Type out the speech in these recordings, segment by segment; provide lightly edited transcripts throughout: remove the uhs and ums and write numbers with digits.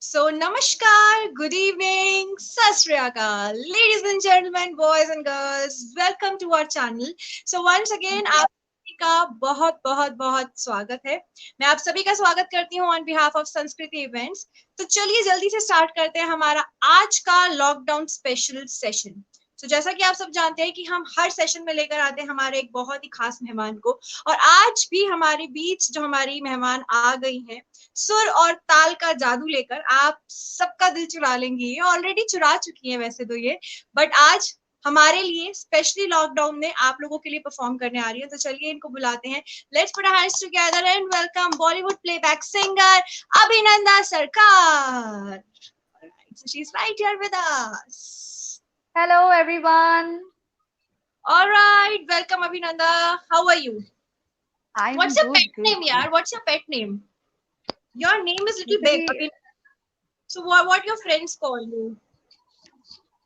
Namaskar, good evening, Sat Sri Akal, ladies and gentlemen, boys and girls, welcome to our channel. Once again, आप सभी का बहुत बहुत बहुत स्वागत है। मैं आप सभी का स्वागत करती हूँ on behalf of Sanskriti events. तो चलिए जल्दी से स्टार्ट करते हैं हमारा आज का लॉकडाउन स्पेशल सेशन। जैसा कि आप सब जानते हैं कि हम हर सेशन में लेकर आते हैं हमारे एक बहुत ही खास मेहमान को, और आज भी हमारे बीच जो हमारी मेहमान आ गई हैं सुर और ताल का जादू लेकर आप सबका दिल चुरा लेंगी। ये ऑलरेडी चुरा चुकी है वैसे तो ये, बट आज हमारे लिए स्पेशली लॉकडाउन में आप लोगों के लिए परफॉर्म करने आ रही है। तो चलिए इनको बुलाते हैं। Let's put our hands together and welcome Bollywood playback singer Abhinanda Sarkar. So she's right here with us. Hello everyone. All right, welcome Abhinanda. How are you? What's I'm your pet good. name, yaar? What's your pet name? Your name is little big. Usually, So what your friends call you?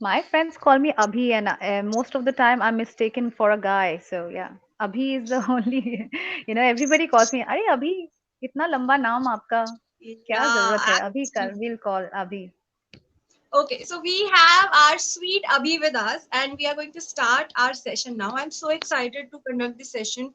my friends call me Abhi, and most of the time I'm mistaken for a guy. So yeah, Abhi is the only. Everybody calls me. अरे Abhi, इतना लंबा नाम आपका क्या Yeah, जरूरत है? Abhi का actually. we'll call Abhi. Okay, so we have our sweet Abhi with us and we are going to start our session now. I'm so excited to conduct this session.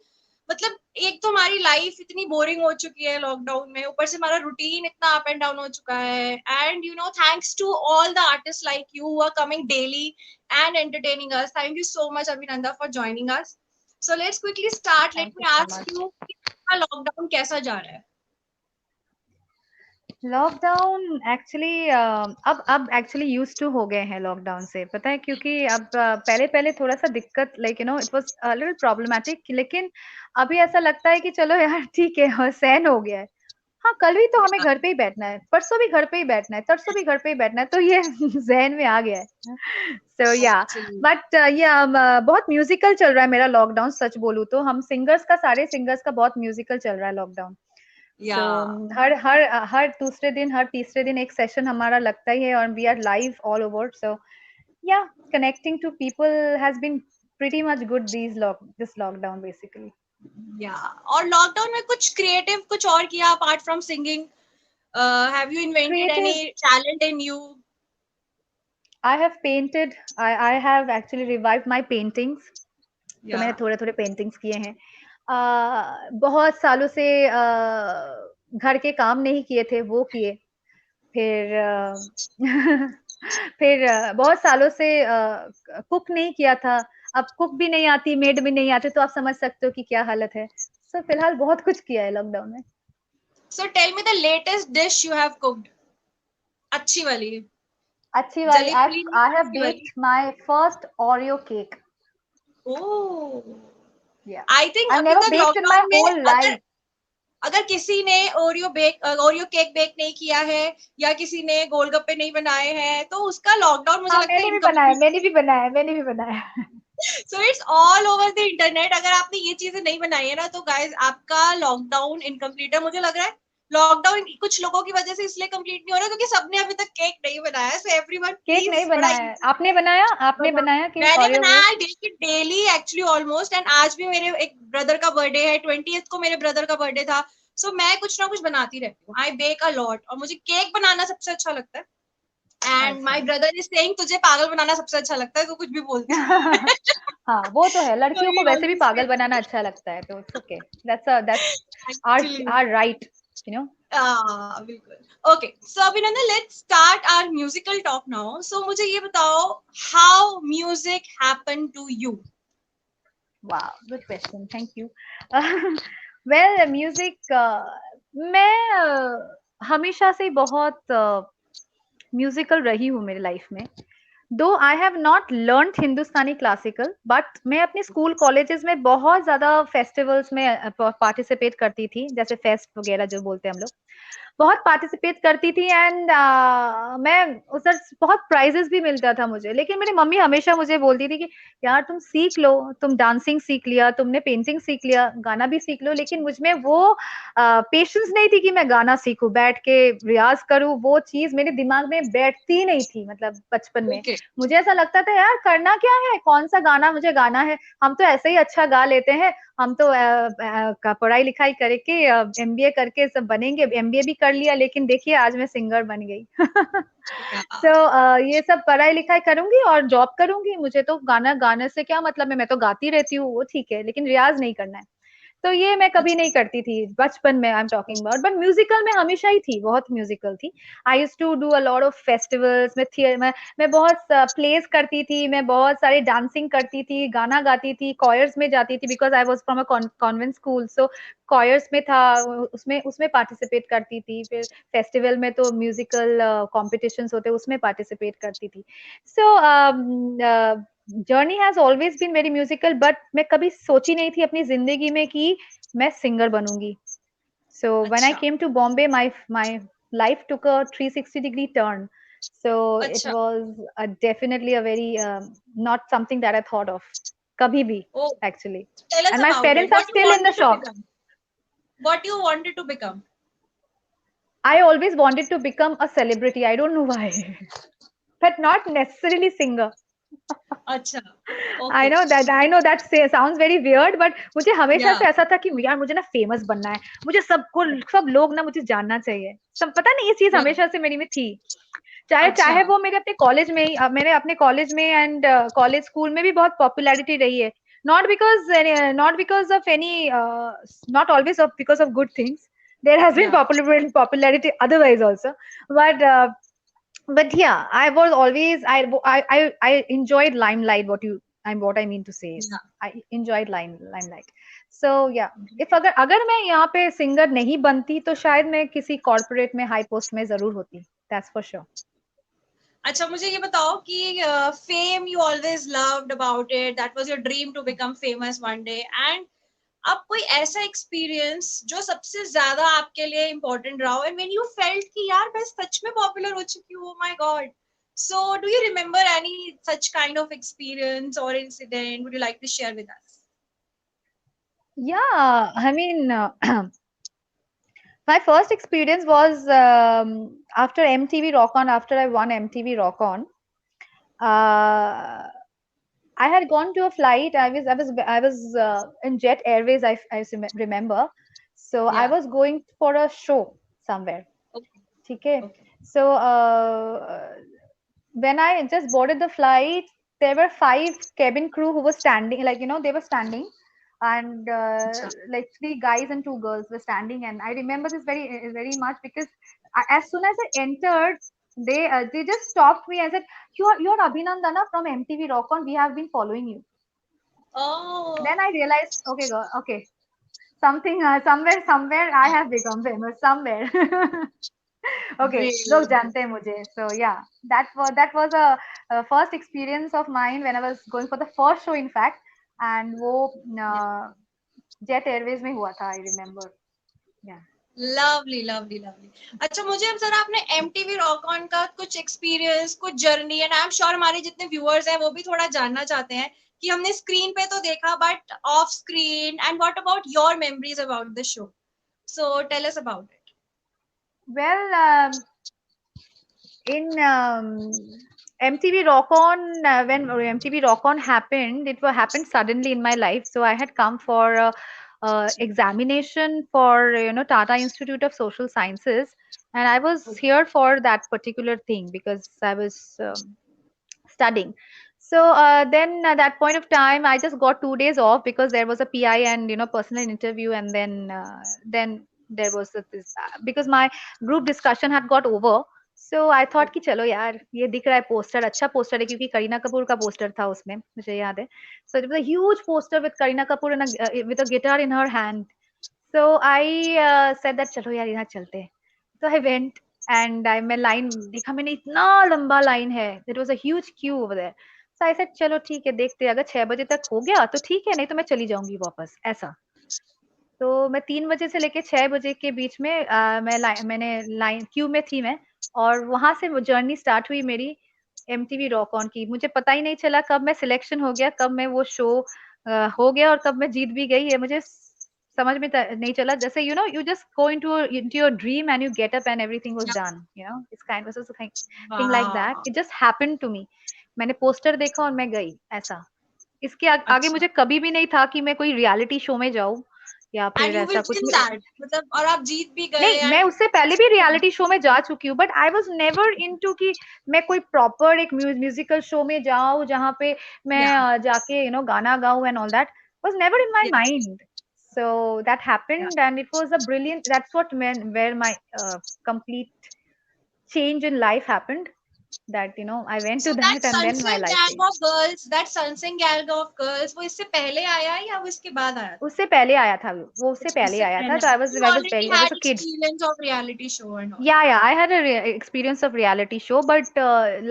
मतलब एक तो हमारी life इतनी boring हो चुकी है lockdown में, ऊपर से हमारा रूटीन इतना अप एंड डाउन हो चुका है, and you know thanks to all the artist like you who are coming daily and entertaining us. Thank you so much Abhinanda for joining us. So let's quickly start. Let Thank you me so ask much. You, lockdown कैसा जा रहा है? Lockdown actually अब actually use to हो गए हैं lockdown से, पता है, क्योंकि अब पहले पहले थोड़ा सा दिक्कत, like it was a little problematic, लेकिन अभी ऐसा लगता है कि चलो यार ठीक है, और सहन हो गया है। हाँ, कल भी तो हमें घर पे ही बैठना है, परसों भी घर पे ही बैठना है, तरसों भी घर पे ही बैठना है, तो ये जहन में आ गया है। सो या एक्चुअली बट ये बहुत म्यूजिकल चल रहा है मेरा लॉकडाउन, सच बोलूं तो हम सिंगर्स का, सारे सिंगर्स का बहुत म्यूजिकल चल रहा है लॉकडाउन। या सो हर हर हर दूसरे दिन, हर तीसरे दिन एक सेशन हमारा लगता ही है, और we are live all over. So yeah connecting to people has been pretty much good this lockdown basically. या और लॉकडाउन में कुछ क्रिएटिव कुछ और किया apart from singing? Have you invented any Creative, talent in you? I have painted. I have actually revived my paintings. तो या मैंने थोड़े थोड़े पेंटिंग्स किए हैं। बहुत सालों से घर के काम नहीं किए थे, वो किए। फिर फिर बहुत सालों से कुक नहीं किया था। अब कुक भी नहीं आती, मेड भी नहीं आती, तो आप समझ सकते हो कि क्या हालत है। सो फिलहाल बहुत कुछ किया है लॉकडाउन में। So tell me the latest dish you have cooked. अच्छी वाली, अच्छी वाली, जली आई फुली नहीं, आई हैव अच्छी वाली। Baked my first Oreo cake. Oh, yeah I think I अभी नेवर तक बेक्ड इन माय लॉकडाउन में होल अगर लाइफ। अगर किसी ने ओरियो केक बेक नहीं किया है या किसी ने गोलगप्पे नहीं बनाए हैं तो उसका लॉकडाउन मुझे हाँ, लगता है मैंने भी बनाया, इनकम्प्लीट। मैंने भी बनाया, मैंने भी बनाया। So it's all over the internet. अगर आपने ये चीजें नहीं बनाई है ना तो गाइज आपका लॉकडाउन इनकम्प्लीट है। मुझे लग रहा है लॉकडाउन कुछ लोगों की वजह से इसलिए कंप्लीट नहीं हो रहा क्योंकि सबने अभी तक केक नहीं बनाया। सो एवरीवन केक नहीं प्लीज बड़ा बनाया है, आपने बनाया? आपने बना। बनाया केक मैंने ओरियो बनाया, वो? I bake it daily actually almost, and आज भी मेरे एक ब्रदर का बर्थडे है, 20th को मेरे ब्रदर का बर्थडे था। सो मैं कुछ ना कुछ बनाती रहती हूँ। आई बेक अ लॉट और मुझे केक बनाना सबसे अच्छा लगता है। एंड अच्छा। माई ब्रदर इज सेइंग तुझे पागल बनाना सबसे अच्छा लगता है, तो कुछ भी बोलती है। हाँ, वो तो है, So लड़कियों को we वैसे भी always say पागल बनाना अच्छा लगता है, तो it's okay. That's actually. Our right, you know. बिल्कुल। Okay, so Abhinandan let's start our musical talk now. So मुझे ये बताओ, how music happen to you? वाह, good question, thank you. Well music, मैं हमेशा से बहुत म्यूजिकल रही हूँ मेरी लाइफ में। दो I have not learn Hindustani classical, but मैं अपने स्कूल कॉलेजेस में बहुत ज्यादा फेस्टिवल्स में पार्टिसिपेट करती थी, जैसे फेस्ट वगैरह जो बोलते हैं हम लोग, बहुत पार्टिसिपेट करती थी। एंड मैं उधर बहुत प्राइजेस भी मिलता था मुझे, लेकिन मेरी मम्मी हमेशा मुझे बोलती थी कि यार तुम सीख लो, तुम डांसिंग सीख लिया, तुमने पेंटिंग सीख लिया, गाना भी सीख लो, लेकिन मुझमें वो पेशेंस नहीं थी कि मैं गाना सीखूं, बैठ के रियाज करूं, वो चीज मेरे दिमाग में बैठती नहीं थी, मतलब बचपन में। ओके, मुझे ऐसा लगता था यार करना क्या है, कौन सा गाना मुझे गाना है, हम तो ऐसे ही अच्छा गा लेते हैं, हम तो पढ़ाई लिखाई करके एमबीए करके सब बनेंगे, एमबीए भी कर लिया, लेकिन देखिए आज मैं सिंगर बन गई। Yeah. तो ये सब पढ़ाई लिखाई करूंगी और जॉब करूंगी। मुझे तो गाना गाने से क्या मतलब है, मैं तो गाती रहती हूँ, वो ठीक है, लेकिन रियाज नहीं करना है। तो ये मैं कभी अच्छा। नहीं करती थी बचपन में, I am talking about. But musical में हमेशा ही थी, बहुत म्यूजिकल थी। I used to do a lot of festivals में, मैं बहुत प्लेस करती थी, मैं बहुत सारी डांसिंग करती थी, गाना गाती थी, कॉयर्स में जाती थी, because I was from a convent school. So choirs में था, उसमें उसमें पार्टिसिपेट करती थी। फिर फेस्टिवल में तो म्यूजिकल कॉम्पिटिशन्स होते, उसमें पार्टिसिपेट करती थी। So journey has always been very musical, but मैं कभी सोची नहीं थी अपनी जिंदगी में कि मैं सिंगर बनूंगी। So when I अच्छा। came to Bombay, my life took a 360-degree turn. So it अच्छा। was definitely a very not something that I thought of kabhi bhi, Oh, actually. tell us And my about it. parents are What you still in the wanted to shock. become? What you wanted to become? I always wanted to become a celebrity. I don't know why, but not necessarily singer. अच्छा। I Okay. know that I know that sounds very weird, but मुझे हमेशा Yeah. से ऐसा था कि यार मुझे ना फेमस बनना है, मुझे सबको सब लोग ना मुझे जानना चाहिए। सब पता नहीं, ये चीज Yeah. हमेशा से मेरी में थी। चाहे अच्छा। चाहे वो मेरे अपने कॉलेज में ही, मेरे अपने कॉलेज में एंड कॉलेज स्कूल में भी बहुत पॉपुलैरिटी रही है। Not because of any, not always of because of good things. There has been Yeah. Popularity otherwise also, but yeah, I was always I enjoyed limelight. What I mean to say is Yeah. I enjoyed limelight. So yeah, if अगर मैं यहाँ पे singer नहीं बनती तो शायद मैं किसी कॉर्पोरेट में हाई पोस्ट में जरूर होती। That's for sure. अच्छा, मुझे ये बताओ कि fame you always loved about it, that was your dream to become famous one day, and अब कोई ऐसा एक्सपीरियंस जो सबसे ज्यादा आपके लिए इम्पोर्टेंट रहा हो, एंड व्हेन यू फेल्ट कि यार मैं सच में पॉपुलर हो चुकी हूँ, my god. So do you remember any such kind of experience और incident, would you like to share with us? Yeah, I mean, my first experience was after MTV Rock On. After I won MTV Rock On, uh, I had gone to a flight. I was in Jet Airways. Remember. So I Yeah. was going for a show somewhere. Okay. Okay. Okay. So when I just boarded the flight, there were 5 cabin crew who were standing, like they were standing, and अच्छा। like 3 guys and 2 girls were standing. And I remember this very much because as soon as I entered, they just stopped me and said, "You're Abhinandana from MTV Rock On. We have been following you." Oh, Then I realized, okay, girl, okay, something somewhere I have become famous somewhere. Okay, great. लोग जानते हैं मुझे. So yeah, that was a first experience of mine when I was going for the first show, in fact, and वो Jet Airways में हुआ था, I remember. Yeah. Lovely lovely lovely. अच्छा, मुझे अब जरा आपने एमटीवी रॉक ऑन का कुछ एक्सपीरियंस, कुछ journey, and I am sure हमारे जितने व्यूअर्स हैं वो भी थोड़ा जानना चाहते हैं कि हमने स्क्रीन पे तो देखा but off screen, and what about your memories about the show, so tell us about it. Well, in MTV Rock On, when MTV Rock On happened, happened suddenly in my life. So I had come for examination for Tata Institute of Social Sciences, and I was here for that particular thing because I was studying. So then at that point of time, I just got 2 days off because there was a PI and personal interview, and then there was this because my group discussion had got over. So I thought कि चलो यार ये दिख रहा है poster, अच्छा poster है, क्योंकि करीना कपूर का पोस्टर था उसमें, मुझे याद है. So it was a huge poster with Kareena Kapoor with a guitar in her hand. So I said that चलो यार यहाँ चलते हैं. So I went and मैं लाइन देखा, मैंने इतना लंबा लाइन है. There was a huge queue over there. So I said चलो ठीक है, देखते हैं, अगर 6 बजे तक हो गया तो ठीक है, नहीं तो मैं चली जाऊंगी वापस, ऐसा. तो मैं 3 बजे से लेके 6 बजे के बीच में मैंने लाइन क्यू में थी मैं. और वहां से वो जर्नी स्टार्ट हुई मेरी एमटीवी रॉक ऑन की. मुझे पता ही नहीं चला कब मैं सिलेक्शन हो गया, कब मैं वो शो हो गया, और कब मैं जीत भी गई, ये मुझे समझ में नहीं चला. जैसे you just go into your dream and you get up and everything was done, it's kind of thing like that. वाह। It just happened to me. मैंने पोस्टर देखा और मैं गई, ऐसा. इसके आगे अच्छा। मुझे कभी भी नहीं था कि मैं कोई रियलिटी शो में जाऊं, या And फिर you will ऐसा कुछ। win that. मतलब और आप जीत भी गए नहीं, मैं and उससे पहले भी रियलिटी शो में जा चुकी हूँ, but I was never into कि मैं कोई प्रॉपर एक म्यूजिकल शो में जाऊँ जहाँ पे मैं yeah, जाके गाना गाऊँ and all that was never in my yeah, mind. So that yeah. happened and it was a brilliant, that's what where my complete change in life happened, that I went So to that that and then my Sunset life Gang changed. of Girls, that Sunset Gang of Girls, वो इससे पहले आया है या वो इसके बाद आया था? उससे पहले आया था, वो उससे पहले इससे आया था, पहले तो आया। I was You I was already very, I was had a kid. experience of reality show and all. Yeah, I had a experience of reality show, but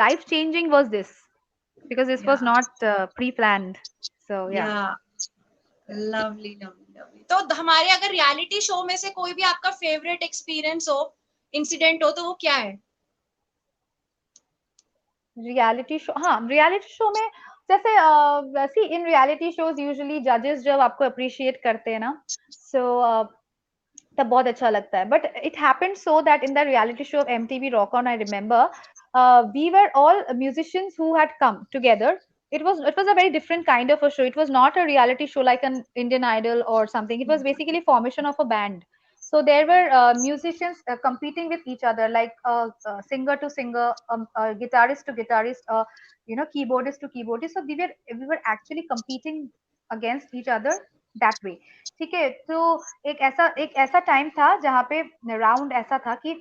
life changing was this, because this was Yeah, not pre-planned. So yeah. yeah. Lovely, lovely, lovely. तो हमारे अगर reality show में से कोई भी आपका favorite experience हो, incident हो, तो वो क्या है? रियलिटी शो, हाँ, रियलिटी शो में जैसे सी इन रियलिटी शोज यूजुअली जजेस जब आपको अप्रिशिएट करते हैं ना, सो तब बहुत अच्छा लगता है. But it happened so that in the reality show of MTV Rock On, I remember we were all musicians who had come together. It was a very different kind of a show. It was not a reality show like an Indian Idol or something. It was basically formation of a band. So there were musicians competing with each other, like singer to singer, guitarist to guitarist, keyboardist to keyboardist. So we were actually competing against each other that way. ठीक है, तो एक ऐसा time था जहाँ पे round ऐसा था कि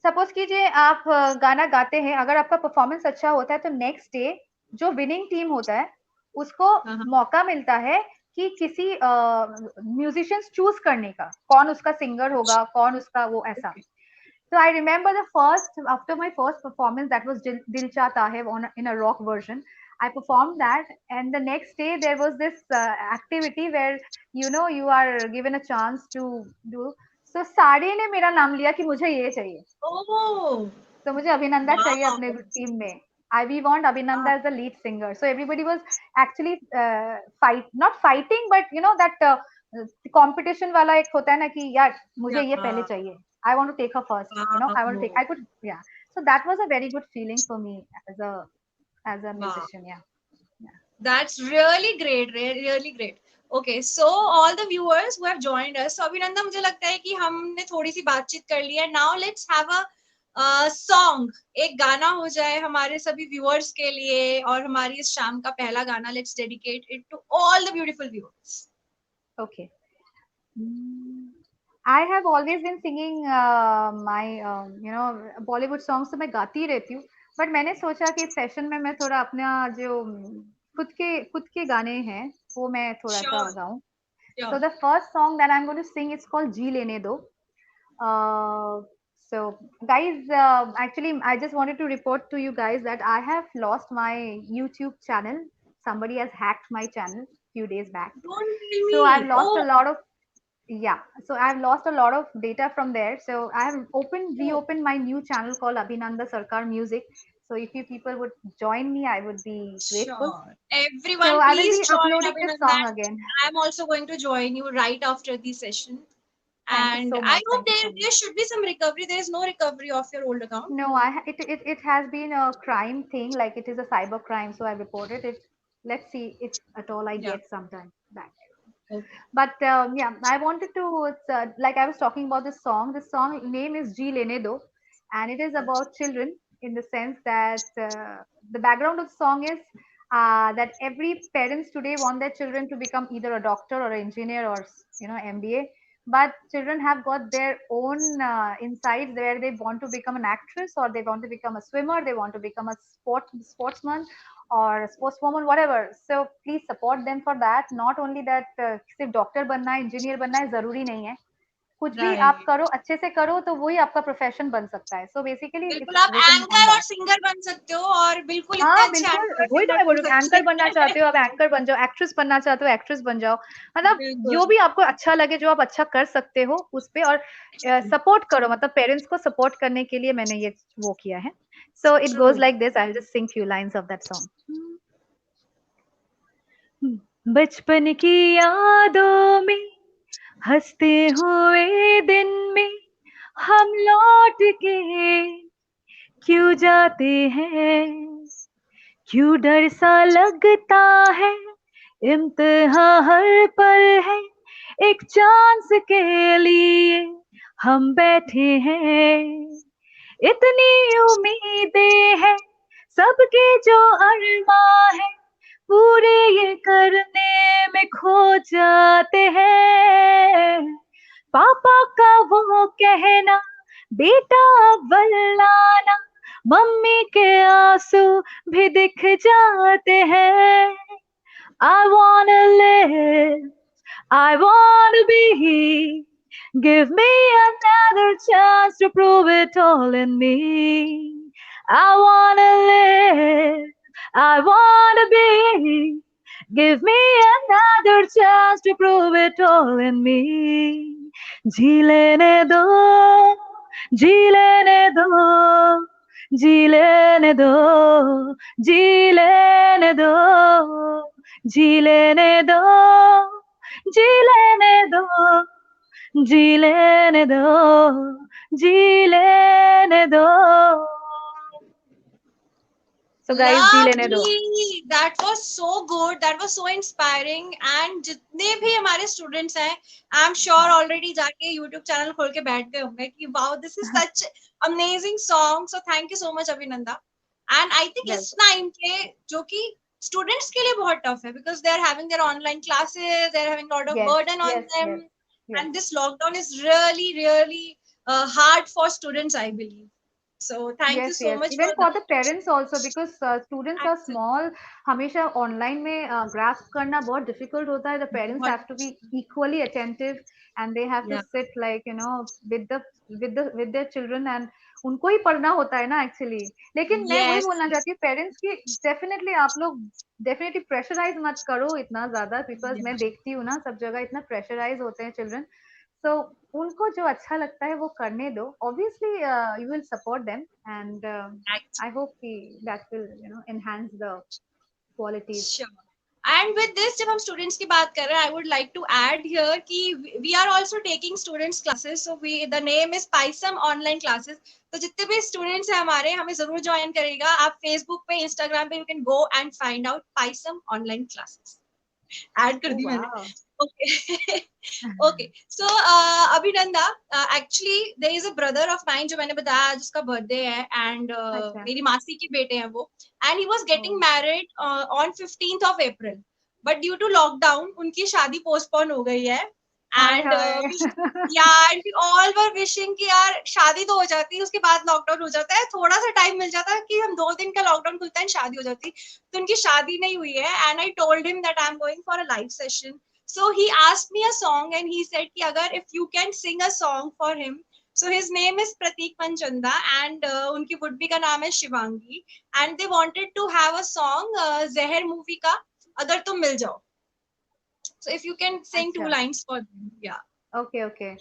सपोज कीजिए आप गाना गाते हैं, अगर आपका परफॉर्मेंस अच्छा होता है तो नेक्स्ट डे जो विनिंग टीम होता है उसको हाँ, मौका मिलता है कि किसी म्यूजिशियंस चूज करने का, कौन उसका सिंगर होगा, कौन उसका वो ऐसा. okay. So I remember the first, after my first performance, that was Dil Cha Tahe in a rock version. I performed that, and the next day there was this activity where you are given a chance to do. So सारे ने मेरा नाम लिया कि मुझे ये चाहिए, Oh, तो मुझे अभिनंदा चाहिए wow. अपने टीम में. We want Abhinanda as the lead singer. So everybody was actually not fighting, but that competition वाला एक होता है ना कि यार मुझे ये पहले Yeah, चाहिए. I want to take her first. I want to take. wow. I could. Yeah. So that was a very good feeling for me as a Wow. musician. Yeah. Yeah. That's really great, really great. Okay, so all the viewers who have joined us, so अभिनंदन, मुझे लगता है कि हमने थोड़ी सी बातचीत कर ली है. Now let's have a song. एक गाना हो जाए हमारे सभी viewers के लिए, और हमारी इस शाम का पहला गाना. Let's dedicate it to all the beautiful viewers. Okay. I have always been singing my Bollywood songs, तो मैं गाती रहती हूँ. बट मैंने सोचा कि इस सेशन में मैं थोड़ा अपना जो खुद के गाने हैं वो मैं थोड़ा सा Sure, गाऊं. So sure. the first song that I'm going to sing is called जी लेने दो. So guys, actually I just wanted to report to you guys that I have lost my YouTube channel. Somebody has hacked my channel few days back. Don't tell So I've me. lost a Oh, lot of, yeah, so I've lost a lot of data from there. So I have oh, reopened my new channel called Abhinanda Sarkar Music. So if you people would join me, I would be grateful. sure. So Everyone, I will please be join uploading this Abhinandan. song again. I'm also going to join you right after the session. Thank you And so I much. hope Thank you so much. there should be some recovery. There is no recovery of your old account. No, it has been a crime thing, like it is a cyber crime. So I reported it. Let's see if at all I Yeah. get sometime back. Okay. But yeah, I wanted to, like I was talking about this song. The song name is Ji Lene Do, and it is about children, in the sense that the background of the song is that every parents today want their children to become either a doctor or an engineer or MBA. But children have got their own insights where they want to become an actress, or they want to become a swimmer, they want to become a sportsman or sportswoman, whatever. So please support them for that. Not only that, सिर्फ doctor बनना है, engineer बनना है, जरूरी नहीं है. कुछ भी आप Right. करो, अच्छे से करो, तो वही आपका प्रोफेशन बन सकता है. So basically बिल्कुल, it's आप written on एंकर और that. सिंगर बन सकते हो, और बिल्कुल इतने हाँ अच्छे बिल्कुल, एंकर और वही तो सिंगर मैं बोल बन रही हूँ. सकते एंकर बनना हैं. चाहते हो, आप एंकर बन जाओ. एक्ट्रेस बनना चाहते हो, एक्ट्रेस बन जाओ. मतलब जो बिल्कुल. भी आपको अच्छा लगे, जो आप अच्छा कर सकते हो उस पे, और सपोर्ट करो. मतलब पेरेंट्स को सपोर्ट करने के लिए मैंने ये वो किया है. So it goes True. like this. I'll just sing few lines of that song. बचपन की यादों में, हंसते हुए दिन में, हम लौट के क्यों जाते हैं, क्यों डर सा लगता है, इम्तिहान हर पल है, एक चांस के लिए हम बैठे हैं, इतनी उम्मीदें हैं, सबके जो अरमा है पूरे ये करने में खो जाते हैं। पापा का वो कहना, बेटा अव्वल लाना, मम्मी के आंसू भी दिख जाते हैं। I wanna live, I wanna be. Give me another chance to prove it all in me. I wanna live, I wanna be. Give me another chance to prove it all in me. जी लेने दो, जी लेने दो, जी लेने दो, जी लेने दो, जी लेने दो, जी लेने दो, जी लेने दो, जी लेने दो. So guys, जी लेने दो. Lovely. That was so good. That was so inspiring. And जितने भी हमारे students हैं, I'm sure already जाके YouTube channel खोल के बैठ गए होंगे कि wow, this is such amazing song. So thank you so much Abhinanda. And I think इस time पे जो कि students के लिए बहुत tough है because they are having their online classes, they are having a lot of burden on them, and this lockdown is really hard for students, I believe. So thank you so much Even for for the that. parents also, because students are small, हमेशा online में grasp करना बहुत difficult होता है. The parents have to be equally attentive and they have to sit like with their children, and उनको ही पढ़ना होता है ना actually. लेकिन मैं वही बोलना चाहती हूँ parents की, definitely आप लोग definitely pressurize मत करो इतना ज़्यादा, because मैं देखती हूँ ना सब जगह इतना pressurize होते हैं children. So उनको जो अच्छा लगता है वो करने दो. Obviously you will support them, and I hope that will enhance the qualities. Sure. And with this, जब हम students की बात कर रहे हैं, I would like to add here कि we are also taking students classes. So the name is Paisam online classes. तो जितने भी students हैं हमारे, हमें जरूर join करेगा. आप Facebook पे, Instagram पे you can go and find out Paisam online classes. Add कर दी मैंने. Okay. Okay. So Abhinanda, actually there is a brother of mine जो मैंने बताया आज उसका birthday है, and मेरी मासी के बेटे हैं वो, and he was getting married on 15th of April, but due to lockdown उनकी शादी postpone हो गई है, and and we all were wishing कि यार शादी तो हो जाती है, उसके बाद लॉकडाउन हो जाता है, थोड़ा सा टाइम मिल जाता है कि हम 2 दिन का लॉकडाउन खुलता है, शादी हो जाती, तो उनकी शादी नहीं हुई है. And I told him that I am going for a live session. So he asked me a song and he said कि अगर if you can sing a song for him. So his name is Pratik Manchanda and उनकी would का नाम है Shivangi, and they wanted to have a song जहर movie का अगर तुम मिल जाओ. So if you can sing 2 lines for them. Yeah. Okay.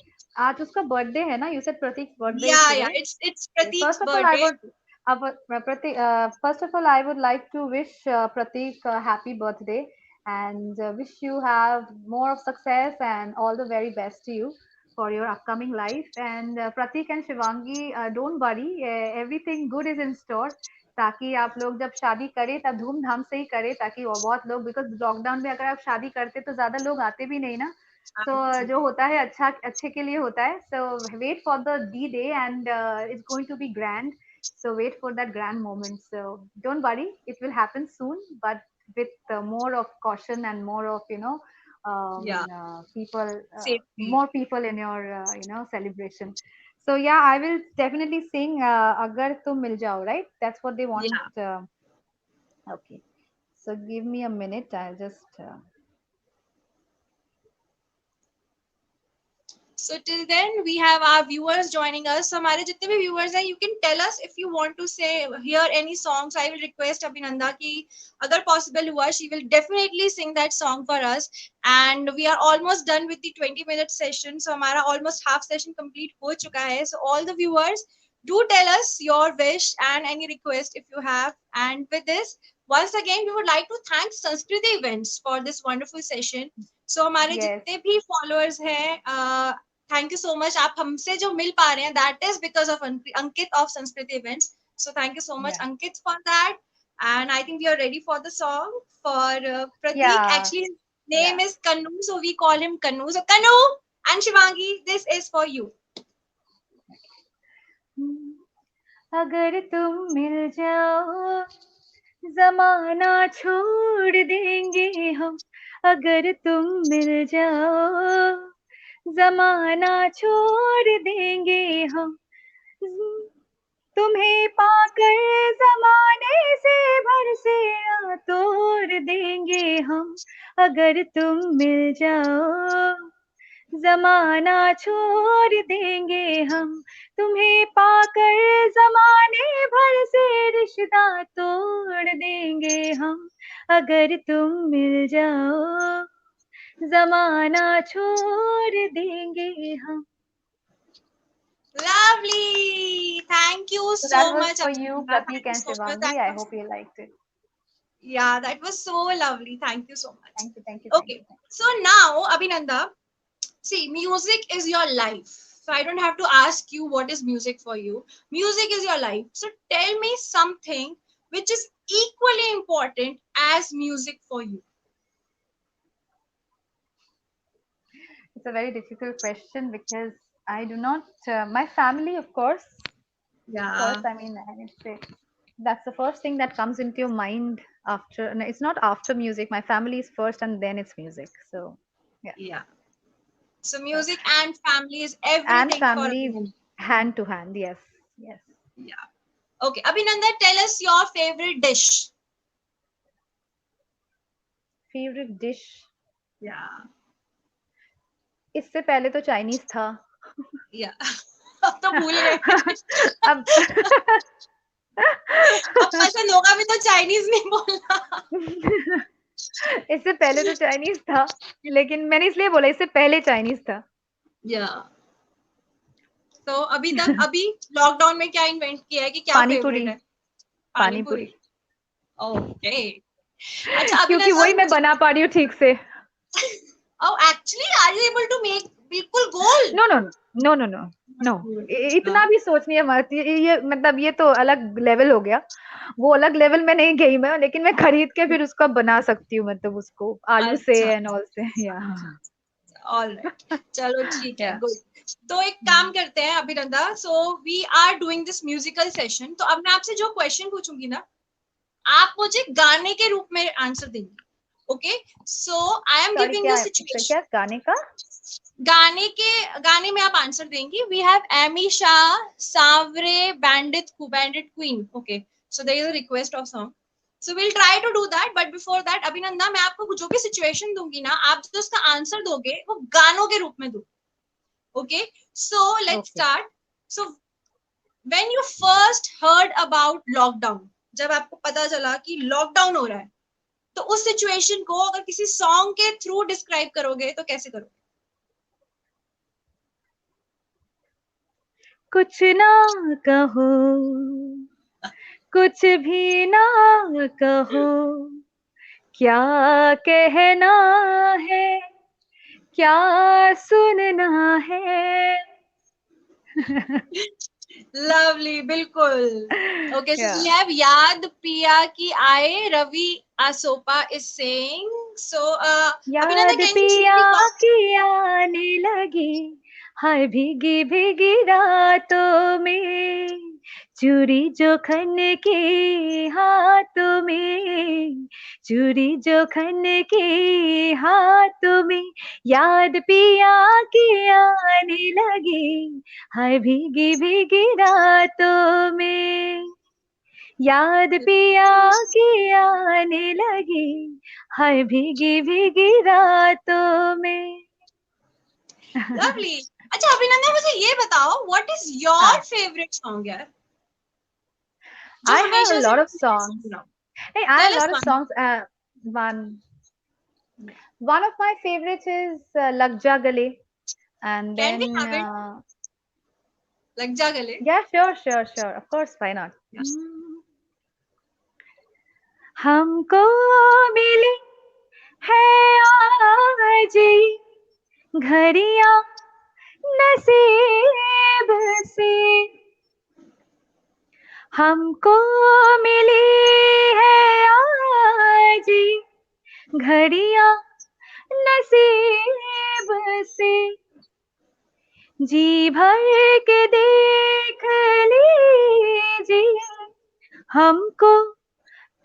आज उसका birthday है ना? You said Pratik's birthday Yeah, today. yeah. It's Pratik's First of all, birthday. First of all, I would like to wish Pratik a happy birthday, and wish you have more of success and all the very best to you for your upcoming life. And Pratik and Shivangi, don't worry, everything good is in store. ताकि आप लोग जब शादी करें तब धूमधाम से ही करें, ताकि वो बहुत लोग, बिकॉज लॉकडाउन में अगर आप शादी करते तो ज्यादा लोग आते भी नहीं ना. So जो होता है अच्छा अच्छे के लिए होता है. So wait for the D-Day, and it's going to be grand. So wait for that grand moment. So don't worry, it will happen soon, but with more of caution and more of Yeah. people, Safety. more people in your celebration. So yeah, I will definitely sing Agar Tum Mil Jao, right? That's what they want. Yeah. Okay. So give me a minute. I'll just. So till then we have our viewers joining us. So हमारे जितने भी viewers हैं, you can tell us if you want to say hear any songs. I will request Abhinanda कि अगर possible हुआ, she will definitely sing that song for us. And we are almost done with the 20-minute session. So हमारा almost half session complete हो चुका है. So all the viewers, do tell us your wish and any request if you have. And with this, once again, we would like to thank Sanskriti Events for this wonderful session. So हमारे जितने भी followers हैं, thank you so much. आप हमसे जो मिल पा रहे हैं, that is because of Ankit of Sanskriti events. So thank you so much Ankit for that. And I think we are ready for the song for Pratik. Yeah. Actually, name is Kanu, so we call him Kanu. So Kanu and Shivangi, this is for you. अगर तुम मिल जाओ जमाना छोड़ देंगे हम, अगर तुम मिल जाओ जमाना छोड़ देंगे हम, तुम्हें पाकर जमाने से बरसियां तोड़ देंगे हम, अगर तुम मिल जाओ जमाना छोड़ देंगे हम, तुम्हें पाकर जमाने भर से रिश्ता तोड़ देंगे हम, अगर तुम मिल जाओ जमाना छोड़ देंगे हम. Lovely. Thank you So so that was much. for you, Abhinanda. Pratik Thank you and so much. Shivangi. I hope you liked it. Yeah, that was so lovely. Thank you so much. Thank you, thank you, Okay, thank you. so now Abhinanda, see, music is your life. So I don't have to ask you what is music for you. Music is your life. So tell me something which is equally important as music for you. It's a very difficult question because I do not, my family, of course, Yeah. I mean, that's the first thing that comes into your mind after, no, it's not after music. My family is first and then it's music. So, yeah. Yeah. So music and family is And everything for family Abhinanda. hand to hand. Yes. Yes. Yeah. Okay, Abhinanda, tell us your favorite dish. Favorite dish. Yeah. इससे पहले तो Chinese था. Yeah. अब तो भूल गए. अब अब पसंद होगा भी तो चाइनीज नहीं बोलना. इससे पहले तो चाइनीज था, लेकिन मैंने इसलिए बोला इससे पहले चाइनीज था. Yeah. तो अभी तक अभी लॉकडाउन में क्या इन्वेंट किया है कि क्या पानीपुरी. फेवरेट है? पानीपुरी. ओके. अच्छा क्योंकि वही मैं बना पा रही हूँ ठीक से. Oh, actually, are you able to make बिल्कुल गोल? No no no no no no, इतना भी सोचनी मत. ये मतलब ये तो अलग लेवल हो गया. वो अलग लेवल में नहीं गई मैं, लेकिन मैं खरीद के फिर उसका बना सकती हूँ, मतलब उसको आलू से एंड ऑल से. या ऑलराइट, चलो ठीक है, Yeah. गुड. तो एक काम करते हैं Abhinanda. So we are doing this musical session. तो अब मैं आपसे जो क्वेश्चन पूछूंगी ना, आप मुझे गाने के रूप में आंसर देंगे. Okay, so I am giving you situation. क्या गाने का? गाने में आप आंसर देंगी. We have Ami Shah, Sanware, Bandit Queen. Okay, so there is a request of song. So we'll try to do that, but before that, Abhinanda, मैं आपको जो भी सिचुएशन दूंगी ना, आप जो उसका आंसर दोगे वो गानों के रूप में दो. Okay, so let's start. So when you first heard about lockdown, जब आपको पता चला कि लॉकडाउन हो रहा है, तो उस सिचुएशन को अगर किसी सॉन्ग के थ्रू डिस्क्राइब करोगे तो कैसे करोगे? कुछ ना कहो, कुछ भी ना कहो, क्या कहना है, क्या सुनना है. Lovely, बिल्कुल. Okay, so we have याद पिया की आए. Ravi Asopa is saying. So याद पिया की आने लगी, हाय भीगी भीगी रातों में, चूड़ी जो खन के हाथों में, चूड़ी जो खन के हाथों में, याद पिया की आने लगी, हाय भीगी भीगी रातों में, याद पिया की आने लगी, हाय भीगी भीगी रातों में. Lovely. अच्छा अभिनंदन, मुझे ये बताओ, what is your favorite song यार? I have a lot of songs. Hey, I have a lot of songs. One of my favorites is Lag Ja Gale, and then can we have it? Lag Ja Gale. Yeah, sure. Of course, why not? Yes. हमको मिली है आज घड़ियां नसीब से, हमको मिली है आज घड़ियां नसीब से जी भर के देख लीजिए हमको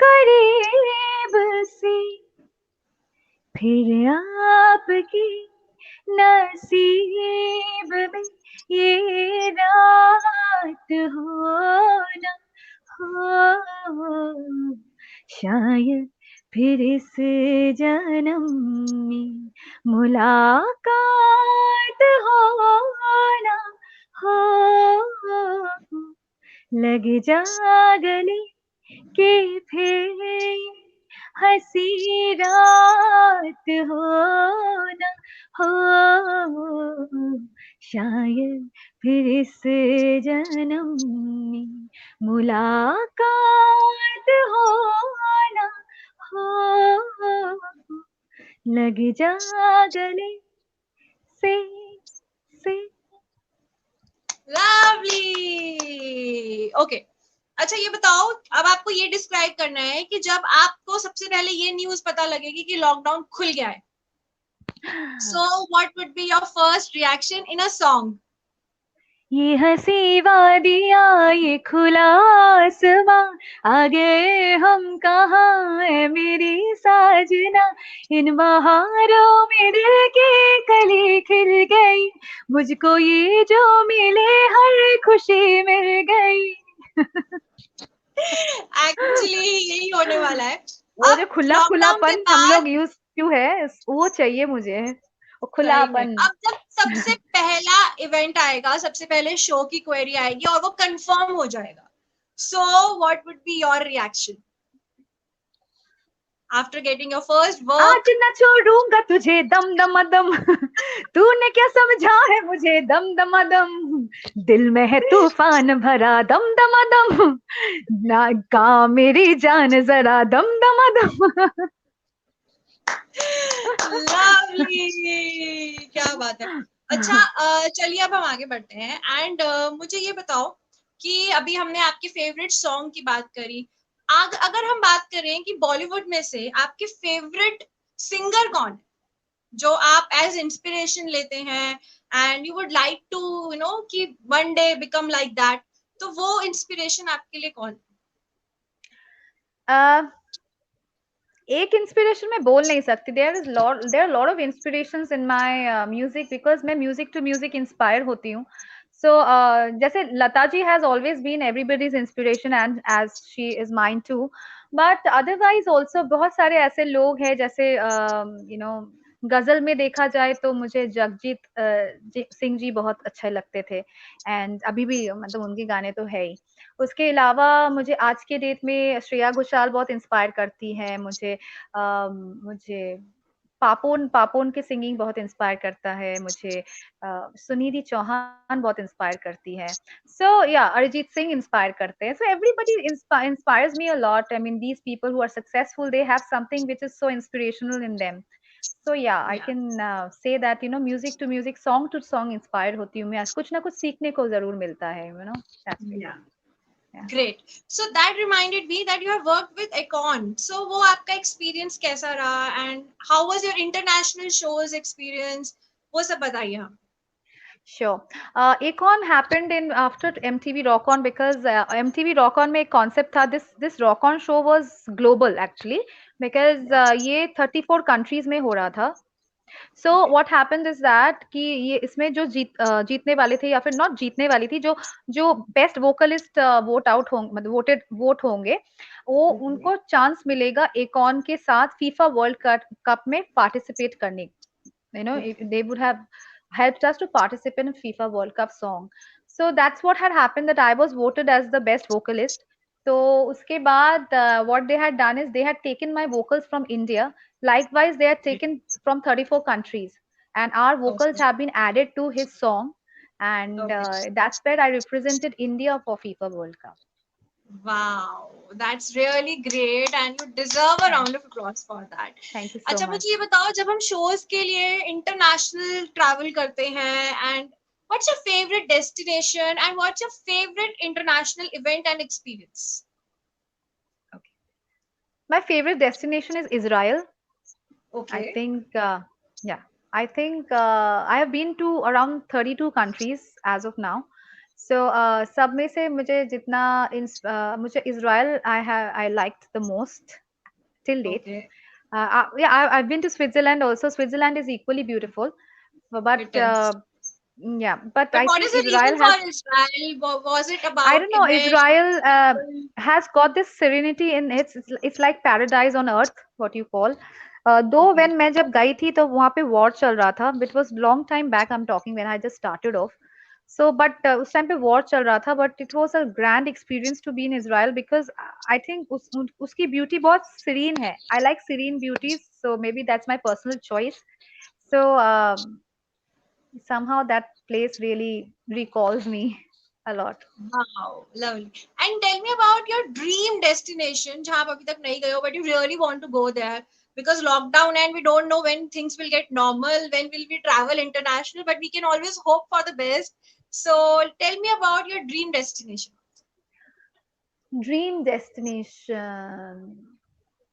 करीब से, फिर आपकी नसीब में ये रात हो ना हो, शायद फिर इस जन्म में मुलाकात हो ना हो, लग जा गले के फिर हंसी रात हो ना हो, शायद फिर इस जन्म में मुलाकात हो ना हो, लग जा गले से से। लवली। ओके, अच्छा ये बताओ, अब आपको ये डिस्क्राइब करना है कि जब आपको सबसे पहले ये न्यूज पता लगेगी कि लॉकडाउन खुल गया है, so what would be your first reaction in a song? ये हंसी वादियाँ ये खुला आसमां, आ गए हम कहाँ है मेरी साजना, इन बहारों में दिल की कली खिल गई, मुझको ये जो मिले हर खुशी मिल गई। एक्चुअली यही होने वाला है। वो जो अब खुला लॉकडाउन के खुलापन हम बाद लोग यूज क्यों है, वो चाहिए मुझे, वो सही में, खुलापन। अब जब सबसे पहला इवेंट आएगा, सबसे पहले शो की क्वेरी आएगी और वो कंफर्म हो जाएगा, so what would be your reaction after getting your first आज वर्क? न छोड़ूंगा तुझे दम दम दम, तूने क्या समझा है मुझे दम दम दम, दिल में है तूफान भरा दम दम दम, ना का मेरी जान जरा दम दम दम। लवली, क्या बात है। अच्छा, चलिए अब हम आगे बढ़ते हैं एंड मुझे ये बताओ कि अभी हमने आपके फेवरेट सॉन्ग की बात करी, अगर हम बात करें कि बॉलीवुड में से आपके फेवरेट सिंगर कौन है जो आप एज इंस्पिरेशन लेते हैं and you would like to you know कि one day become like that, तो वो इंस्पिरेशन आपके लिए कौन एक इंस्पिरेशन मैं बोल नहीं सकती, there are lot of inspirations in my music, because मैं म्यूजिक टू म्यूजिक इंस्पायर होती हूँ। सो जैसे Lata ji has always been everybody's inspiration and as she is mine too, but otherwise also बहुत सारे ऐसे लोग हैं, जैसे यू नो गजल में देखा जाए तो मुझे जगजीत सिंह जी बहुत अच्छे लगते थे, एंड अभी भी मतलब उनके गाने तो है ही। उसके अलावा मुझे आज के डेट में श्रेया घोषाल बहुत इंस्पायर करती है मुझे, मुझे पापोन पापोन के सिंगिंग बहुत इंस्पायर करता है मुझे, सुनिधि चौहान बहुत इंस्पायर करती है, सो या अरिजीत सिंह इंस्पायर करते हैं, so everybody inspires me a lot, I mean these people who are successful they have something which is so inspirational in them, so yeah I है? Can say that you know music to music song to song inspire होती हूँ मैं, कुछ ना कुछ सीखने को जरूर मिलता है, you know that's it. Yeah great. So that reminded me that you have worked with Akon, सो वो आपका एक्सपीरियंस कैसा रहा and how was your international shows experience, वो सब बताइए हम। Sure. Akon happened in after MTV Rock On, because MTV Rock On में एक concept था, this Rock On show was global actually, because ये 34 countries में हो रहा था। So Okay. what happened is that कि ये इसमें जो जीतने वाले थे, या फिर नॉट जीतने वाली थी, जो जो बेस्ट वोकलिस्ट वोट आउट होंगे, मतलब वोट होंगे, वो Okay. उनको चांस मिलेगा एकॉन के साथ फीफा वर्ल्ड कप में पार्टिसिपेट करने, you know, Okay. they would have helped us to participate in FIFA World Cup song. So that's what had happened, that I was voted as the best vocalist. So uske baad what they had done is they had taken my vocals from India. Likewise, they had taken from 34 countries, and our vocals Okay. have been added to his song. And Okay. that's where I represented India for FIFA World Cup. Wow, that's really great and you deserve a Thank, round of applause for that. thank you so अच्छा मुझे ये much. बताओ, जब हम shows के लिए international travel करते हैं and what's your favourite destination and what's your favourite international event and experience? Okay. My favorite destination is Israel. I okay. think Yeah, I think I have been to around 32 countries as of now. So सब में से मुझे जितना मुझे Israel I liked the most till date. Okay, Yeah, I've been to Switzerland also. Switzerland is equally beautiful, but it is. yeah, but But I what is think the reason Israel has. for Israel? Was it I about don't know. image? Israel People? has got this serenity in it. It's like paradise on earth, what you call. Though Okay. when मैं जब गई थी तो वहाँ पे war चल रहा था. It was long time back. I'm talking when I just started off. So, but उस time पे war चल रहा था. But it was a grand experience to be in Israel because I think उसकी beauty बहुत serene है. I like serene beauties, so maybe that's my personal choice. So somehow that place really recalls me a lot. Wow, lovely. And tell me about your dream destination, जहाँ आप अभी तक नहीं गए हो, but you really want to go there because lockdown and we don't know when things will get normal, when will we travel international, but we can always hope for the best. So tell me about your dream destination. Dream destination.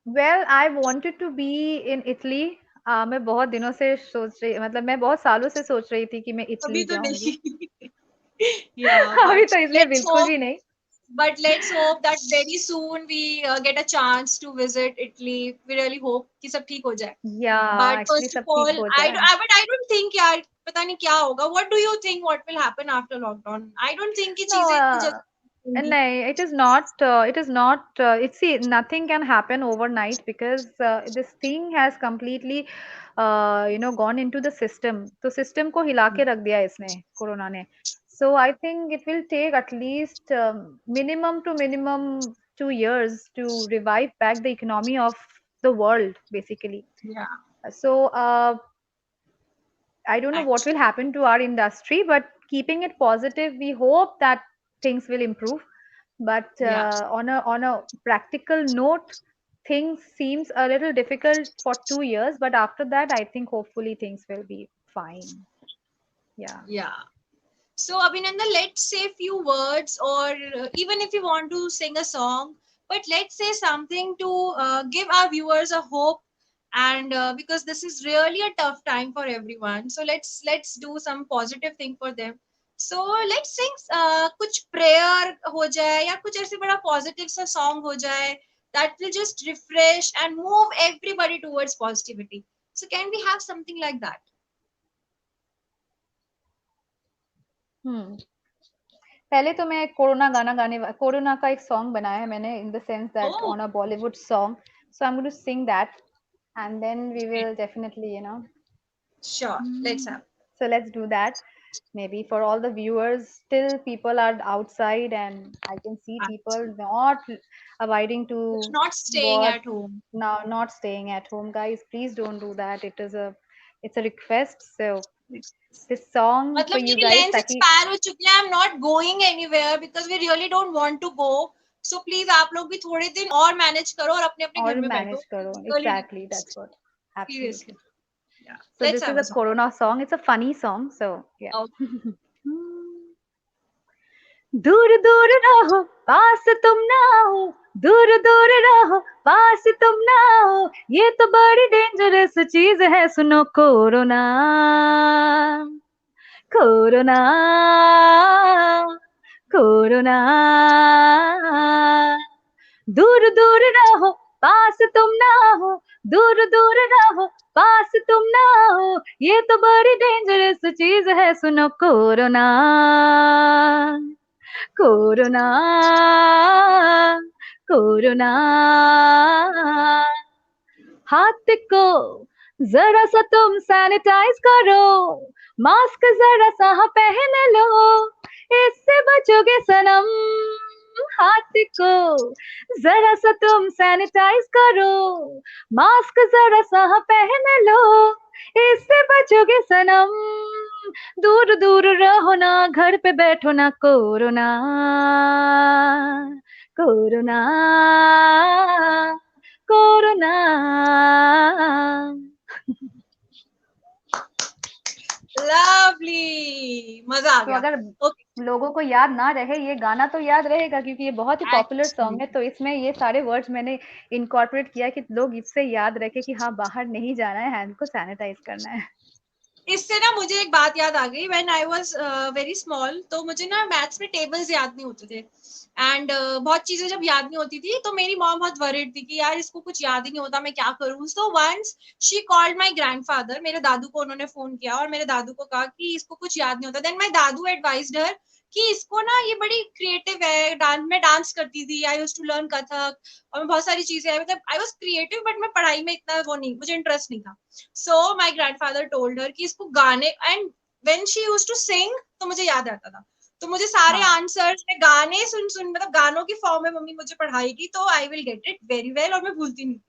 Well, I wanted to be in Italy. मैं बहुत दिनों से सोच रही मतलब मैं बहुत सालों से सोच रही थी कि मैं अभी इटली तो जाऊंगी. नहीं. Yeah, अभी but तो इसलिए let's बिल्कुल hope. भी नहीं. But let's hope that very soon we get a chance to visit Italy. We really hope कि सब ठीक हो जाए. या But एक्चुअली first सब of ठीक all, हो जाए. but I don't think यार पता नहीं क्या होगा. What do you think? What will happen after lockdown? I don't think कि No, चीजें इतनी जल्दी होंगी. no, it is not. It is not. It's see, nothing can happen overnight because this thing has completely, gone into the system. तो system को हिला के रख दिया इसने कोरोना ने. So I think it will take at least minimum to minimum 2 years to revive back the economy of the world, basically. Yeah, So I don't know what will actually. happen to our industry, but keeping it positive, we hope that things will improve. But Yeah, on a practical note, things seems a little difficult for 2 years. But after that, I think hopefully things will be fine. Yeah. yeah. So Abhinandan, let's say a few words, or even if you want to sing a song, but let's say something to give our viewers a hope. And because this is really a tough time for everyone, so let's do some positive thing for them. So let's sing कुछ prayer हो जाए या कुछ ऐसे बड़ा positive सा song हो जाए that will just refresh and move everybody towards positivity. So can we have something like that? Hmm. पहले तो मैं कोरोना गाना कोरोना का एक सॉन्ग बनाया है मैंने in the sense that Oh, on a Bollywood song. So I'm going to sing that, and then we great. will definitely, Sure. Let's have. So let's do that. Maybe for all the viewers, still people are outside, and I can see people not abiding to Not staying what at home. now, not staying at home. Guys, please don't do that. It's a request. So this song for मतलब you मेरी guys, lens Taki, expire हो चुकी है. I am not going anywhere because we really don't want to go. So please आप लोग भी थोड़े दिन और मैनेज करो और अपने अपने घर or में बैठो. manage karo. Really Exactly, that's request. what. Seriously. Absolutely. या So let's this is have a a song. Corona song. It's a funny song. So yeah. दूर दूर रहो पास तुम ना हो, दूर दूर रहो पास तुम ना हो, ये तो बड़ी डेंजरस चीज है, सुनो कोरोना कोरोना कोरोना, दूर दूर रहो पास तुम ना हो, दूर दूर रहो पास तुम ना हो, ये तो बड़ी डेंजरस चीज है, सुनो कोरोना कोरोना कोरोना, हाथ को जरा सा तुम सैनिटाइज करो, मास्क जरा सा पहन लो, इससे बचोगे सनम, हाथ को जरा सा तुम सैनिटाइज करो, मास्क जरा सा पहन लो, इससे बचोगे सनम, दूर दूर रहो ना, घर पे बैठो ना, कोरोना कोरोना कोरोना. लवली. मजा आ तो गया. अगर ओके. लोगों को याद ना रहे, ये गाना तो याद रहेगा क्योंकि ये बहुत ही पॉपुलर सॉन्ग है, तो इसमें ये सारे वर्ड्स मैंने इनकॉर्पोरेट किया कि लोग इससे याद रखे कि हाँ बाहर नहीं जाना है, हैंड को सैनिटाइज करना है। इससे ना मुझे एक बात याद आ गई, when I was very small, तो मुझे ना मैथ्स में टेबल्स याद नहीं होते थे एंड बहुत चीजें जब याद नहीं होती थी तो मेरी मॉम बहुत वरीड थी कि यार इसको कुछ याद ही नहीं होता, मैं क्या करूं। So once she called my grandfather, मेरे दादू को उन्होंने फोन किया और मेरे दादू को कहा कि इसको कुछ याद नहीं होता। देन माय दादू एडवाइज्ड हर कि इसको ना, ये बड़ी क्रिएटिव है, डांस में डांस करती थी, I used to learn Kathak और बहुत सारी चीजें, मतलब आई वाज क्रिएटिव बट मैं पढ़ाई में इतना वो नहीं, मुझे इंटरेस्ट नहीं था। So my grandfather told her कि इसको गाने, and when she used to sing तो मुझे याद आता था, तो मुझे सारे हाँ, आंसर्स में गाने सुन सुन, मतलब गानों की फॉर्म में मम्मी मुझे पढ़ाएगी तो I will get it very well और मैं भूलती नहीं।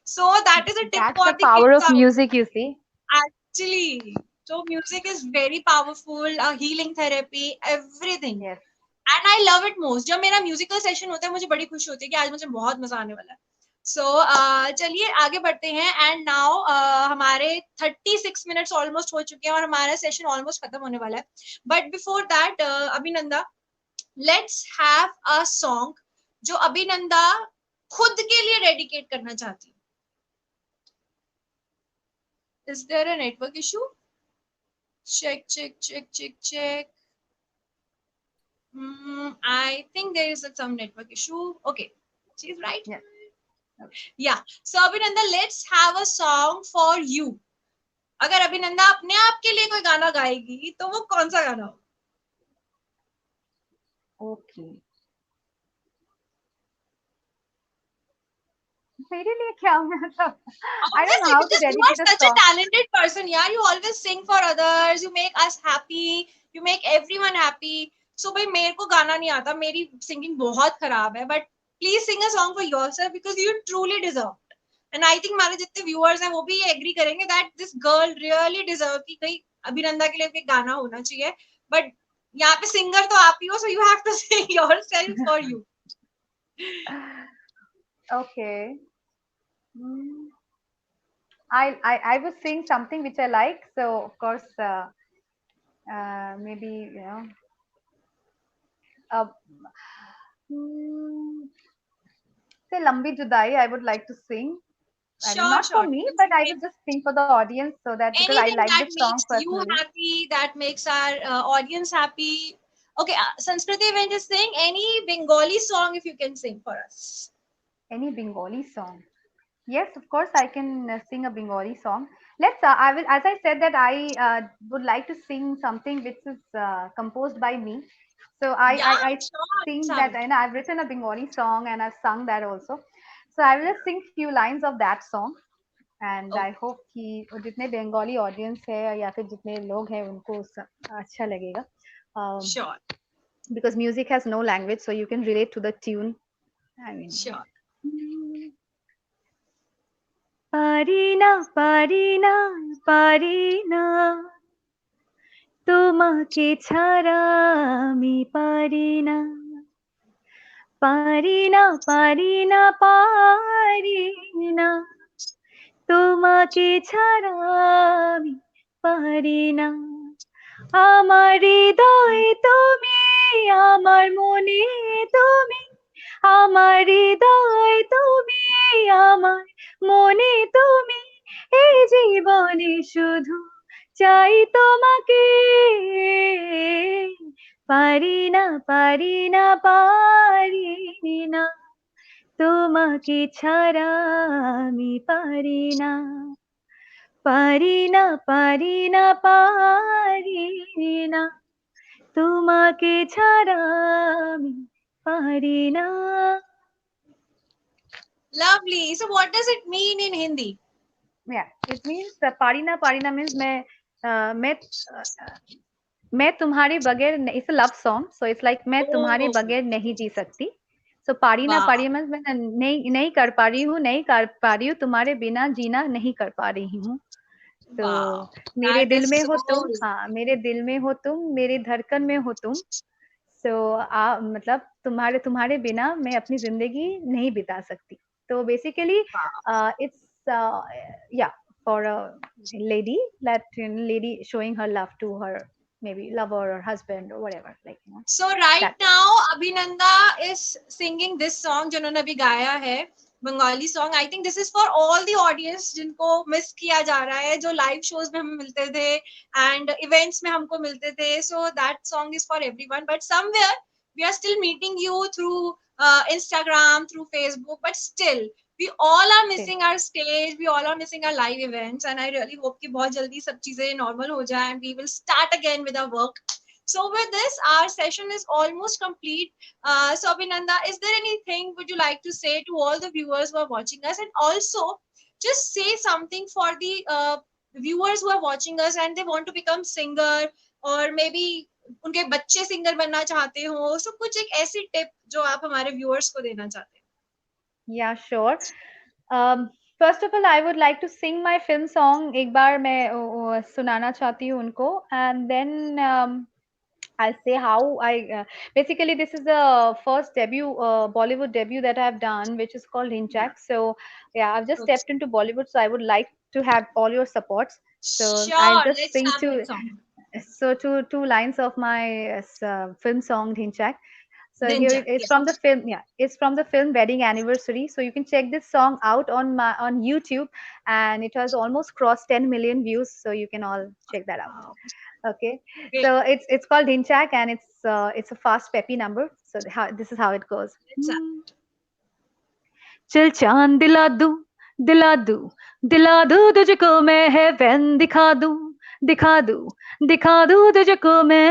So that is a tip that's for the the power kids of out music, you see. actually. So music is very powerful, a healing therapy, everything. Yes. And I love it most. जब मेरा musical session होता है मुझे बड़ी खुशी होती है कि आज मुझे बहुत मजा आने वाला है। सो चलिए आगे बढ़ते हैं। एंड नाउ हमारे 36 मिनट्स ऑलमोस्ट हो चुके हैं और हमारा सेशन ऑलमोस्ट खत्म होने वाला है। But before that Abhinanda, let's have a song जो अभिनंदा खुद के लिए डेडिकेट करना चाहती है। Is there a network issue? Check check check check check. I think there is some network issue. Okay, she's right. Yes. Yeah. So Abhinanda, let's have a song for you. अगर अभिनंदा अपने आप के लिए कोई गाना गाएगी तो वो कौन सा गाना हो? ओके, मेरे लिए क्या, मतलब I don't know Obviously, how to because you are dedicate a such a song. talented person, yeah. You always sing for others. You make us happy. You make everyone happy. So भाई मेरे को गाना नहीं आता, मेरी singing बहुत खराब है. But please sing a song for yourself because you truly deserve. And I think हमारे जितने viewers हैं वो भी ये agree करेंगे that this girl really deserve कि कहीं अभिनंदा के लिए एक गाना होना चाहिए. But यहाँ पे सिंगर तो आप ही हो, so you have to sing yourself for you. Okay, I was saying something which I like, so of course, maybe you know, uh, mm, say "Lambi Judai" I would like to sing. I mean, Sure, not for sure. You me, can but sing I will just sing for the audience so that because I anything like that this song makes you personally. happy, that makes our audience happy. Okay, Sanskriti, when just sing any Bengali song if you can sing for us. Any Bengali song? Yes, of course, I can sing a Bengali song. Let's. I will, as I said, that I would like to sing something which is composed by me. So Yeah, I sure. Let's think have that, it. and I've written a Bengali song and I've sung that also. So I will just sing few lines of that song, and I Okay, hope कि जितने Bengali audience है या फिर जितने लोग हैं उनको अच्छा लगेगा. sure, Because music has no language, so you can relate to the tune. I mean. sure. পারিনা পারিনা পারিনা তোমাকে ছাড়া আমি পারিনা পারিনা পারিনা পারিনা তোমাকে ছাড়া আমি পারিনা আমার হৃদয় তুমি আমার মনে তুমি আমার হৃদয় তুমি আমার মনে তুমি এই জীবনে শুধু চাই তোমাকে পারি না পারি না পারি না তোমাকে ছাড়া আমি পারি না পারি না পারি না পারি না তোমাকে ছাড়া আমি পারি না. Lovely. So, what does it mean in Hindi? Yeah, it means पारी ना means मैं तुम्हारे बगैर it's a love song, so it's like मैं तुम्हारे Oh, बगैर नहीं जी सकती. So पारी ना wow. पारी means मैं नहीं कर पा रही हूँ, नहीं कर पा रही हूँ, तुम्हारे बिना जीना नहीं कर पा रही हूँ. Wow. तो मेरे That दिल is में so. हो तुम, हाँ मेरे दिल में हो तुम, मेरे धड़कन में हो तुम. सो मतलब तुम्हारे तुम्हारे बिना मैं अपनी जिंदगी नहीं बिता सकती. तो बेसिकली Wow. इट्स या for a lady, that lady showing her love to her maybe lover or husband or whatever, like, you know, So right that way. now Abhinanda is singing this song जो उन्होंने अभी गाया है, Bengali song. I think this is for all the audience जिनको miss किया जा रहा है, जो लाइव शोज में हमें मिलते थे एंड इवेंट्स में हमको मिलते थे. So that song is for everyone, but somewhere we are still meeting you through Instagram, through Facebook, but still we all are Still. missing our stage, we all are missing our live events, and I really hope कि बहुत जल्दी सब चीजें normal हो जाए and we will start again with our work. So with this, our session is almost complete. So Abhinanda, is there anything would you like to say to all the viewers who are watching us, and also just say something for the viewers who are watching us and they want to become singer, or maybe उनके बच्चे singer बनना चाहते हो, so कुछ एक ऐसी tip जो आप हमारे viewers को देना चाहते Yeah, sure. First of all, I would like to sing my film song. एक बार मैं सुनाना चाहती हूँ उनको, and then I'll say how basically this is the first debut, Bollywood debut that I've done, which is called हैं? Hinchak. So yeah, I've just Yeah. stepped into Bollywood, so I would like to have all your supports. So I'll Sure, just let's sing have that song. two lines of my film song Hinchak. So here Dinjak, it is from the yes. film. Yeah, it's from the film Wedding Anniversary. So you can check this song out on YouTube, and it has almost crossed 10 million views. So you can all check that out. Wow, Okay, great. so it's called Hinchak, and it's a fast peppy number. So this is how it goes. Let's have. चल चांद दिला दूं दिला दूं तुझको मैं है van दिखा दूं दिखा दूं तुझको मैं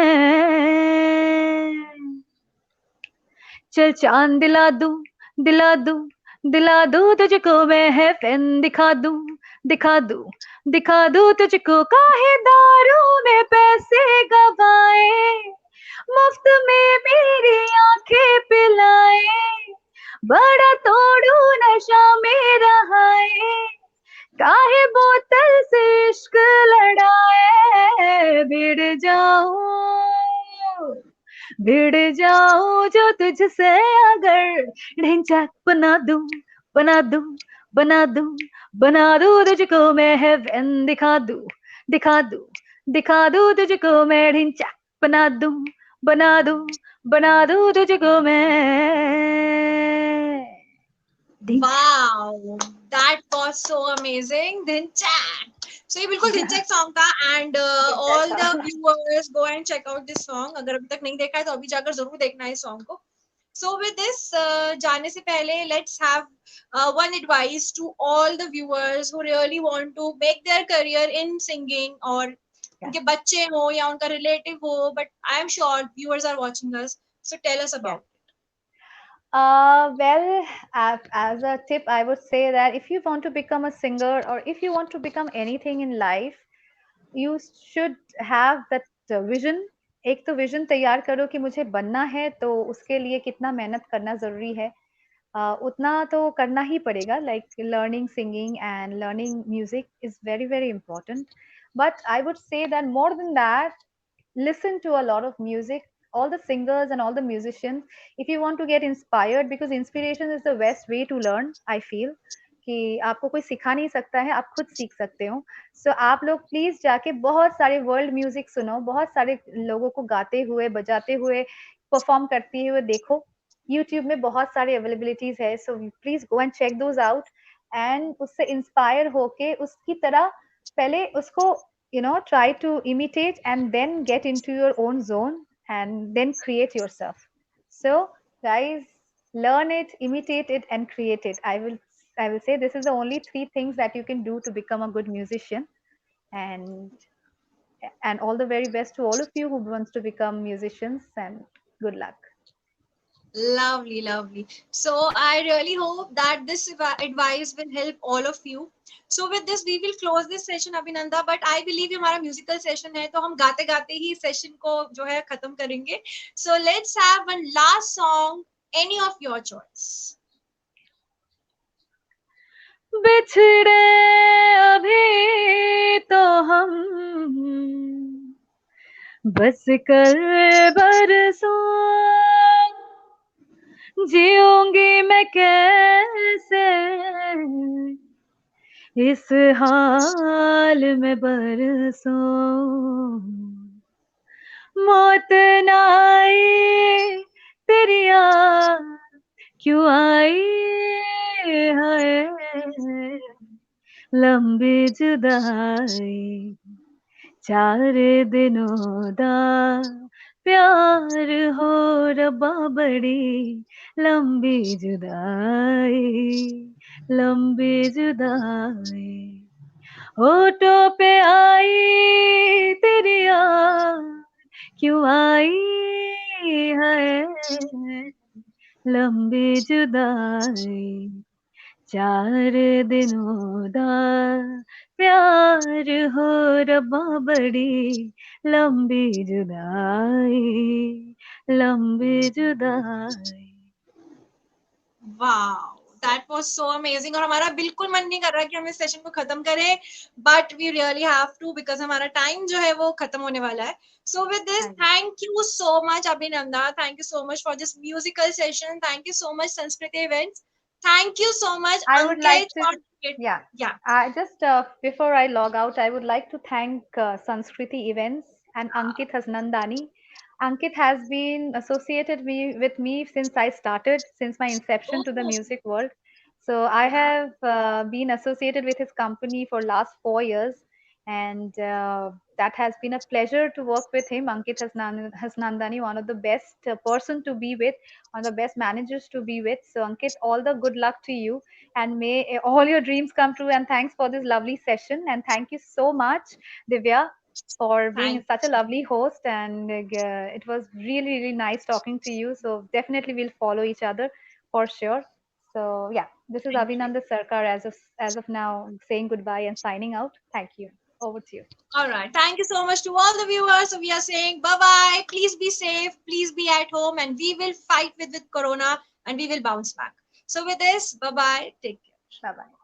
चल चांद दिला दूं दिला दूं तुझको मैं है वैन दिखा दूं दिखा दूं तुझको काहे दारू में पैसे गवाए मुफ्त में मेरी आंखें पिलाए बड़ा तोड़ू नशा मेरा है काहे बोतल से इश्क लड़ाए भिड़ जाऊं जो तुझसे अगर ढिंचा बना दूं बना दूं बना दूं तुझको मैं हेवन दिखा दूं दिखा दूं तुझको मैं ढिंचा बना दूं बना दूं तुझको मैं ढिंचा Wow, that was so amazing. Dhinchak. So ये बिल्कुल Dhinchak song था, and ढिंचा all the song. viewers go and check out this song. अगर अभी तक नहीं देखा है तो अभी जाकर जरूर देखना है इस song को. So with this, जाने से पहले let's have one advice to all the viewers who really want to make their career in singing, or Yeah, उनके बच्चे हो या उनका relative हो, but I am sure viewers are watching us. So tell us yeah. about. Well, as a tip, I would say that if you want to become a singer or if you want to become anything in life, you should have that vision. एक तो vision तैयार करो कि मुझे बनना है, तो उसके लिए कितना मेहनत करना जरूरी है. उतना तो करना ही पड़ेगा. Like learning singing and learning music is very very important. But I would say that more than that, listen to a lot of music, all the singers and all the musicians, if you want to get inspired, because inspiration is the best way to learn, I feel कि आपको कोई सिखा नहीं सकता है, आप खुद सीख सकते हो. सो आप लोग प्लीज जाके बहुत सारे वर्ल्ड म्यूजिक सुनो, बहुत सारे लोगों को गाते हुए बजाते हुए परफॉर्म करते हुए देखो. यूट्यूब में बहुत सारे अवेलेबिलिटीज है, so please go and check those out, and उससे इंस्पायर होके उसकी तरह पहले उसको try to imitate and then get into your own zone and then create yourself. So guys, learn it, imitate it and create it. I will say this is the only three things that you can do to become a good musician. And all the very best to all of you who wants to become musicians, and good luck. Lovely, lovely. So I really hope that this advice will help all of you. So with this, we will close this session, Abhinanda. But I believe ये हमारा musical session है, तो हम गाते गाते ही session को जो है खत्म करेंगे. So let's have one last song, any of your choice. बिछड़े अभी तो हम बस कर बरसों जीऊंगी मैं कैसे इस हाल में बरसों मौत ना आए तेरी याद क्यों आई है लंबी जुदाई 4 दिनों दा प्यार हो रब्बा बड़ी लंबी जुदाई लंबी जुदाई होठों पे आई तेरी याद क्यों आई है लंबी जुदाई 4 दिनों दा प्यार हो रब्बा बड़ी लंबी जुदाई लंबी जुदाई wow, that was so amazing. और हमारा बिल्कुल मन नहीं कर रहा कि हम इस सेशन को खत्म करें, but we really have to, because हमारा टाइम जो है वो खत्म होने वाला है। सो विद दिस, हाँ जी thank you so much Abhinanda, thank you so much for this musical session, thank you so much Sanskriti events, thank you so much I would like Ankit to, for yeah, या I just before I log out, I would like to thank Sanskriti Events and Ankit Hasnandani. Ankit has been associated with me since I started, since my inception to the music world. So I या have been associated with his company for last 4 years, and that has been a pleasure to work with him. Ankit Hasnandani, one of the best person to be with, one of the best managers to be with. So Ankit, all the good luck to you and may all your dreams come true. And thanks for this lovely session. And thank you so much, Divya, for being thank such a lovely host. And it was really, really nice talking to you. So definitely we'll follow each other for sure. So yeah, this is you. Abhinanda Sarkar as of now saying goodbye and signing out. Thank you. Over to you. All right. Thank you so much to all the viewers. So we are saying bye bye. Please be safe. Please be at home, and we will fight with Corona, and we will bounce back. So with this, bye bye. Take care. Bye bye.